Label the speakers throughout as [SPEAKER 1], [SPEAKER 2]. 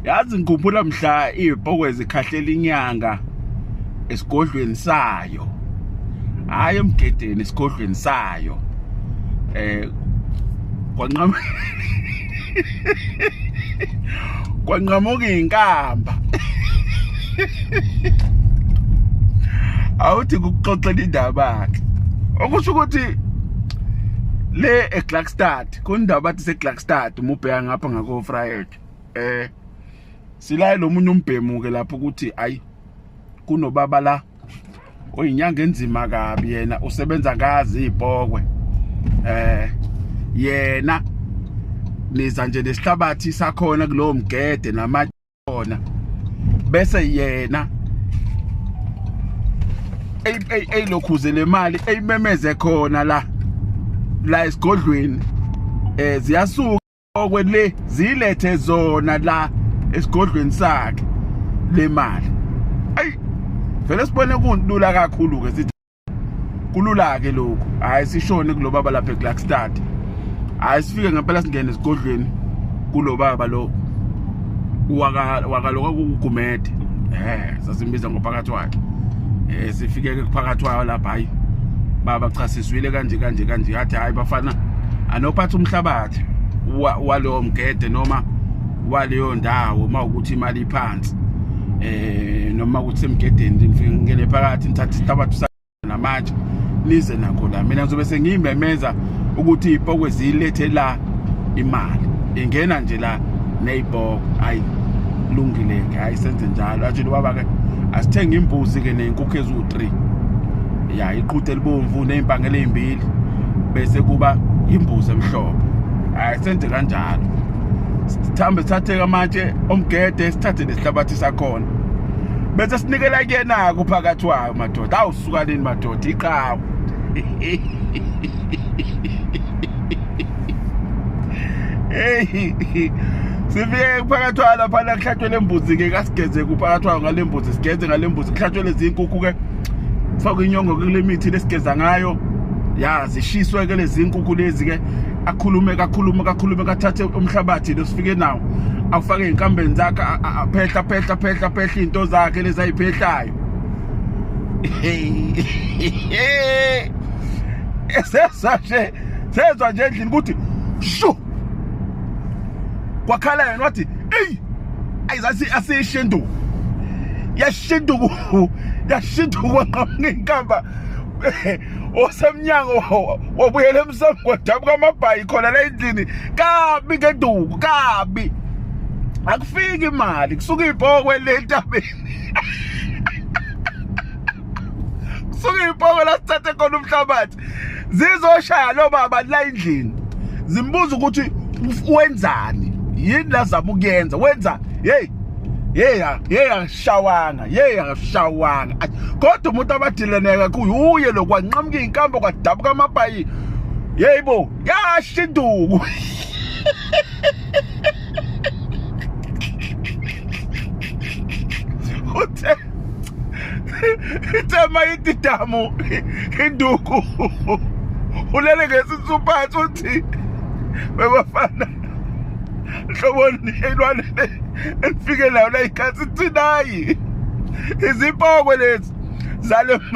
[SPEAKER 1] Yazi ngikhumbula mhla ibhokwe zikhahlela inyanga esigodlweni sayo. Hayi emgedeni esigodlweni sayo. Kwanqamuka inkamba. Awuthi ukuxoxela indaba yakhe. Okusho ukuthi le eGlaxstad kundaba bathi seGlaxstad umubheka ngapha ngako Friday. Silaye lo munye umbhemuke lapho ukuthi ayi kunobaba la oyinyanga enzima kabi yena usebenza ngazi ibhokwe. Yena niza nje nesihlabathi sakhona kulowo mgede namajona bese yena lokhuzele imali eyimemeze khona la esigodlweni ziyasuka okwele zilethe zona la esigodlweni sakhe le mali. Ayi vele sibone kulula kakhulu ke sithi kulula ke lokho. Hayi sishone kulo baba lapha eGlaxstad. Hayi sifike ngempela singene esigodlweni kulo baba lo wakaloka kugumede. Sasimbiza ngophakathi wakhe. Sifike ke kuphakathi wayo lapha hayi baba cha siswile kanje athi hayi bafana anophatha umhlabathi walo mgede noma waleyo ndawo mawukuthi imali iphansi noma ukuthi semgedeni nifike ngene phakathi nithatha isihlabathi namanje nize nakho la mina ngizobe sengiyimemeza ukuthi ibhokwe zilethe la imali ingena nje la neyibhoko hayi lungile ke hayi senze njalo athi baba ke asithenga imbuzi ke nenkukhu ezu3 ya iqhuthe elibomvu nezimpangele ezimbili bese kuba imbuzi emhlophe. Hayi senze kanjalo sithambe sithathe amatshe omgede sithathe nesihlabathi sakhona bese sinikela kuyena kuphakathi wayo madoda awusuka leni madoda iqhawe. Sifike kuphakathi wayo lapha la kuhlatshwe lembuzi ke kasigeze kuphakathi wayo ngalembuzi sigeze ngalembuzi kuhlatshwe lezi inkukhu ke kufakwe inyongo kule mithi lesigeza ngayo ya zishiswe ke lezi inkukhu lezi ke akhulume kathathe umhlabathi lo sifike nawo awufake inkambeni zakhe phehla into zakhe lezi ayiphehlayo. Sezwa nje endlini ukuthi shu kwakhala yena wathi ayizathi asishindu yashindu ngenkamba osemnyango wobuyele emsamo kwadabu kamabhayi khona la endlini kabi ngenduku kabi akufiki imali kusuka ibhokwe lentabeni kusuka ibhokwe la sithathe khona umhlabathi zizoshaya lo baba la endlini zimbuza ukuthi wenzani yini lazama ukuyenza wenza akashawanga kodwa umuntu abadileneka kuye lo kwanqamuka inkamba kwadabu kamabhayi yebo yashinduku. Tema itidamu induku ulele ngesisuphathi uthi bebafana hloboni elwane efike lawo la ikhathi thinayi izipokwe lezi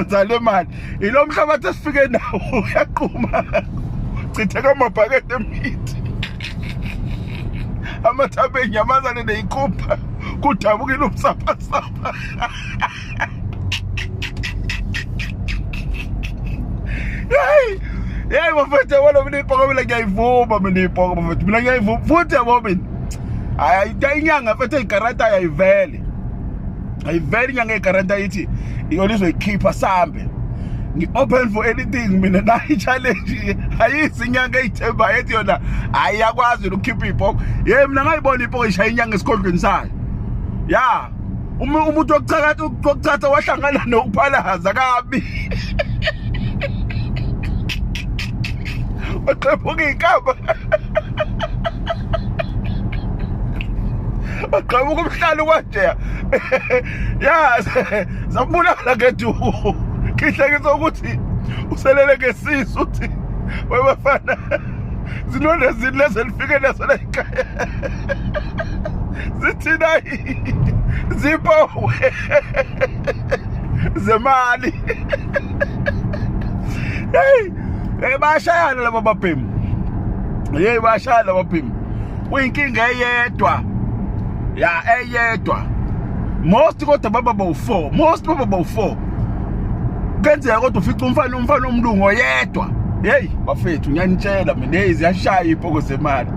[SPEAKER 1] zale mali ilo mhlabathi esifike nawo uyaqhuma chithe kamabhakede emithi amathambo enyamazane neyikhupha kudabukile umsapha. Hey bafethu wona mina ibhoko mina ngiyayivuma mina ibhoko bafethu mina ngiyayivuma futhi yabo mina hayi inyanga mfethu igaranta ayivele inyanga igaranta yithi iyolizwe ikhipha sambe ngi-open for anything mina na i-challenge ayisi inyanga eyithembayo ethi yona hayi yakwazi ukukhipha ibhoko mina ngayibona ibhoko ishaya inyanga esigodlweni sayo ya umuntu wokuchatha wahlangana nokuphalaza kabi waqhamuka inkamba waqhamuka umhlalo kwanje ya zabulala ngeduku kihlekisa ukuthi uselele ngesisu uthi webafana zinone zinleze lifike nazo la ekhaya zithina zipowe zemali hey bashayana laba baphimu bashayana laba baphimu uyinkinga eyedwa eyedwa most kodwa baba bawu4 most baba bawu4 kenzeka kodwa ufica umfana omlungu oyedwa hey bafethu ngiyanitshela mina ziyashaya ipoko zemali